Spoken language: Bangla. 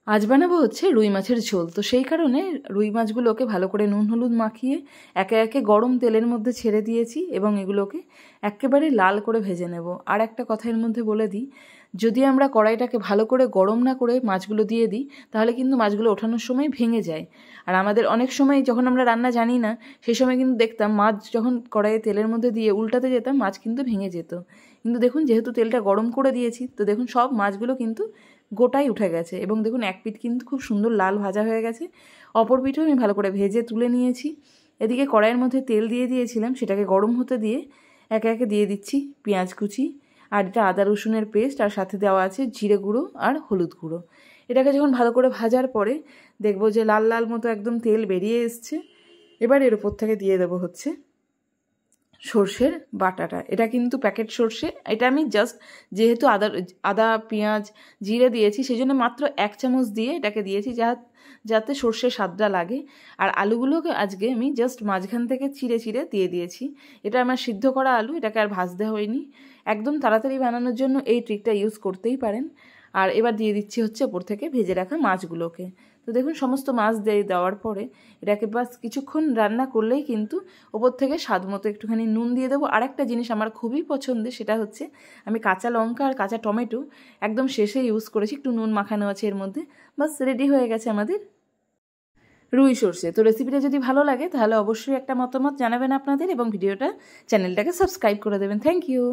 আজ বানাবো হচ্ছে রুই মাছের ঝোল। তো সেই কারণে রুই মাছগুলোকে ভালো করে নুন হলুদ মাখিয়ে একে একে গরম তেলের মধ্যে ছেড়ে দিয়েছি এবং এগুলোকে একেবারে লাল করে ভেজে নেব। আর একটা কথা এর মধ্যে বলে দিই, যদি আমরা কড়াইটাকে ভালো করে গরম না করে মাছগুলো দিয়ে দিই তাহলে কিন্তু মাছগুলো ওঠানোর সময় ভেঙে যায়। আর আমাদের অনেক সময় যখন আমরা রান্না জানি না সেই সময় কিন্তু দেখতাম মাছ যখন কড়াইয়ে তেলের মধ্যে দিয়ে উল্টাতে যেতাম মাছ কিন্তু ভেঙে যেত। কিন্তু দেখুন যেহেতু তেলটা গরম করে দিয়েছি তো দেখুন সব মাছগুলো কিন্তু গোটাই উঠে গেছে এবং দেখুন এক পিঠ কিন্তু খুব সুন্দর লাল ভাজা হয়ে গেছে, অপর পিঠও আমি ভালো করে ভেজে তুলে নিয়েছি। এদিকে কড়াইয়ের মধ্যে তেল দিয়ে দিয়েছিলাম, সেটাকে গরম হতে দিয়ে একে একে দিয়ে দিচ্ছি পেঁয়াজ কুচি আর এটা আদা রসুনের পেস্ট, আর সাথে দেওয়া আছে জিরে গুঁড়ো আর হলুদ গুঁড়ো। এটাকে যখন ভালো করে ভাজার পরে দেখবো যে লাল লাল মতো একদম তেল বেরিয়ে এসছে। এবার এর উপর থেকে দিয়ে দেবো হচ্ছে সর্ষের বাটাটা। এটা কিন্তু প্যাকেট সর্ষে, এটা আমি জাস্ট যেহেতু আদা পেঁয়াজ জিরে দিয়েছি সেই জন্য মাত্র 1 চামচ দিয়ে এটাকে দিয়েছি যাতে সর্ষের স্বাদটা লাগে। আর আলুগুলোকে আজকে আমি জাস্ট মাঝখান থেকে চিড়ে চিড়ে দিয়ে দিয়েছি। এটা আমার সিদ্ধ করা আলু, এটাকে আর ভাজতে হয়নি। একদম তাড়াতাড়ি বানানোর জন্য এই ট্রিকটা ইউজ করতেই পারেন। আর এবার দিয়ে দিচ্ছি হচ্ছে ওপর থেকে ভেজে রাখা মাছগুলোকে। তো দেখুন সমস্ত মাছ দেওয়ার পরে এটাকে বাস কিছুক্ষণ রান্না করলেই কিন্তু ওপর থেকে স্বাদ মতো একটুখানি নুন দিয়ে দেবো। আর একটা জিনিস আমার খুবই পছন্দের, সেটা হচ্ছে আমি কাঁচা লঙ্কা আর কাঁচা টমেটো একদম শেষে ইউজ করেছি, একটু নুন মাখানো আছে এর মধ্যে। বাস রেডি হয়ে গেছে আমাদের রুই সর্ষে। তো রেসিপিটা যদি ভালো লাগে তাহলে অবশ্যই একটা মতামত জানাবেন আপনাদের এবং চ্যানেলটাকে সাবস্ক্রাইব করে দেবেন। Thank you.